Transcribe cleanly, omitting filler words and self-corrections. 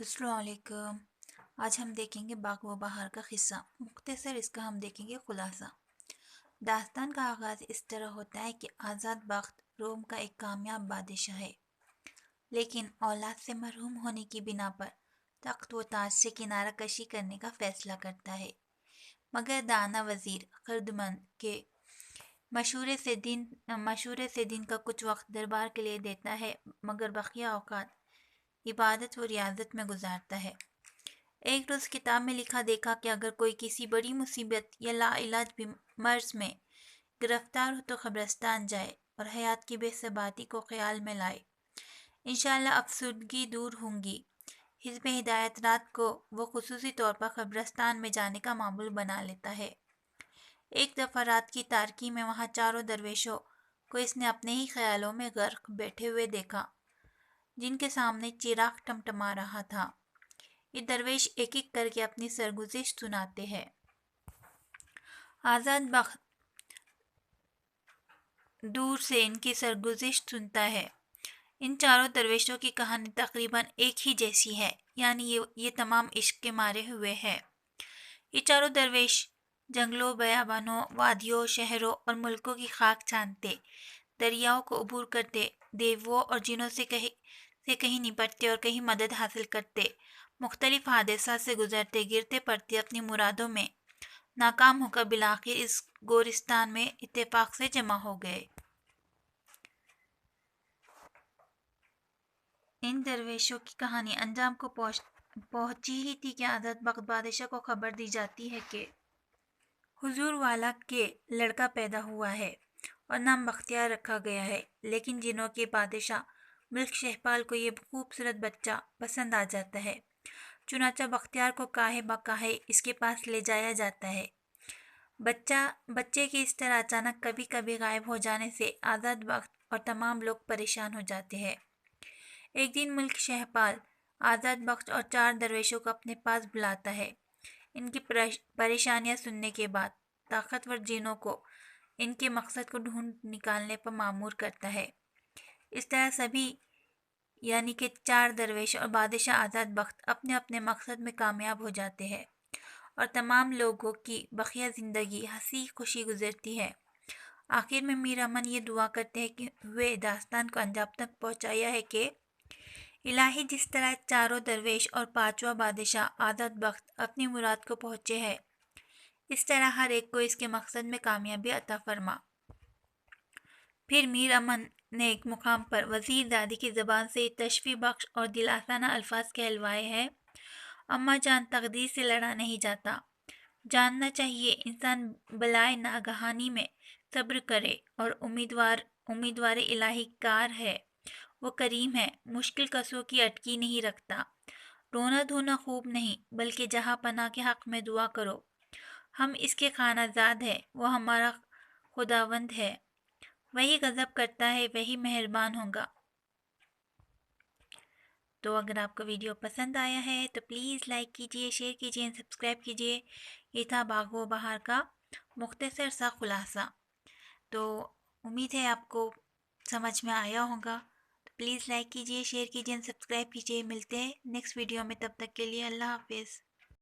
السلام علیکم۔ آج ہم دیکھیں گے باغ و بہار کا قصہ، مختصر اس کا ہم دیکھیں گے خلاصہ۔ داستان کا آغاز اس طرح ہوتا ہے کہ آزاد بخت روم کا ایک کامیاب بادشاہ ہے، لیکن اولاد سے محروم ہونے کی بنا پر تخت و تاج سے کنارہ کشی کرنے کا فیصلہ کرتا ہے، مگر دانا وزیر خردمند کے مشورے سے دن کا کچھ وقت دربار کے لیے دیتا ہے، مگر بقیہ اوقات عبادت و ریاضت میں گزارتا ہے۔ ایک روز کتاب میں لکھا دیکھا کہ اگر کوئی کسی بڑی مصیبت یا لا علاج مرض میں گرفتار ہو تو قبرستان جائے اور حیات کی بے ثباتی کو خیال میں لائے، انشاءاللہ افسردگی دور ہوں گی۔ حزب ہدایت رات کو وہ خصوصی طور پر قبرستان میں جانے کا معمول بنا لیتا ہے۔ ایک دفعہ رات کی تاریکی میں وہاں چاروں درویشوں کو اس نے اپنے ہی خیالوں میں غرق بیٹھے ہوئے دیکھا، جن کے سامنے چراغ ٹمٹما رہا تھا۔ یہ درویش ایک ایک کر کے اپنی سرگزشت سناتے ہیں۔ آزاد بخت دور سے ان کی سرگزشت سنتا ہے۔ ان چاروں درویشوں کی کہانی تقریباً ایک ہی جیسی ہے، یعنی یہ تمام عشق کے مارے ہوئے ہے۔ یہ چاروں درویش جنگلوں، بیابانوں، وادیوں، شہروں اور ملکوں کی خاک چھانتے، دریاؤں کو عبور کرتے، دیووں اور جنوں سے کہیں نپٹتے اور کہیں مدد حاصل کرتے، مختلف حادثات سے گزرتے، گرتے پڑتے اپنی مرادوں میں ناکام ہو کر بالآخر اس گورستان میں اتفاق سے جمع ہو گئے۔ ان درویشوں کی کہانی انجام کو پہنچی ہی تھی کہ آزاد بخت بادشاہ کو خبر دی جاتی ہے کہ حضور والا کے لڑکا پیدا ہوا ہے اور نام بختیار رکھا گیا ہے، لیکن جنوں کے بادشاہ ملک شہپال کو یہ خوبصورت بچہ پسند آ جاتا ہے، چنانچہ بختیار کو کاہے بکاہے اس کے پاس لے جایا جاتا ہے۔ بچے کے اس طرح اچانک کبھی کبھی غائب ہو جانے سے آزاد بخت اور تمام لوگ پریشان ہو جاتے ہیں۔ ایک دن ملک شہپال آزاد بخت اور چار درویشوں کو اپنے پاس بلاتا ہے۔ ان کی پریشانیاں سننے کے بعد طاقتور جنوں کو ان کے مقصد کو ڈھونڈ نکالنے پر مامور کرتا ہے۔ اس طرح سبھی یعنی کہ چار درویش اور بادشاہ آزاد بخت اپنے اپنے مقصد میں کامیاب ہو جاتے ہیں اور تمام لوگوں کی بقیہ زندگی ہنسی خوشی گزرتی ہے۔ آخر میں میر امن یہ دعا کرتے ہیں کہ ہوئے داستان کو انجام تک پہنچایا ہے کہ الہی جس طرح چاروں درویش اور پانچواں بادشاہ آزاد بخت اپنی مراد کو پہنچے ہے، اس طرح ہر ایک کو اس کے مقصد میں کامیابی عطا فرما۔ پھر میر امن نے ایک مقام پر وزیر دادی کی زبان سے تشفی بخش اور دل آسانہ الفاظ کہلوائے ہیں: اماں جان، تقدیر سے لڑا نہیں جاتا، جاننا چاہیے انسان بلائے ناگہانی میں صبر کرے اور امیدوار الہی کار ہے، وہ کریم ہے، مشکل کسوں کی اٹکی نہیں رکھتا، رونا دھونا خوب نہیں بلکہ جہاں پناہ کے حق میں دعا کرو، ہم اس کے خانہ زاد ہے، وہ ہمارا خداوند ہے، وہی غضب کرتا ہے، وہی مہربان ہوگا۔ تو اگر آپ کو ویڈیو پسند آیا ہے تو پلیز لائک کیجئے، شیئر کیجئے، سبسکرائب کیجئے۔ یہ تھا باغ و بہار کا مختصر سا خلاصہ۔ تو امید ہے آپ کو سمجھ میں آیا ہوگا۔ تو پلیز لائک کیجئے، شیئر کیجئے، سبسکرائب کیجئے۔ ملتے ہیں نیکسٹ ویڈیو میں، تب تک کے لیے اللہ حافظ۔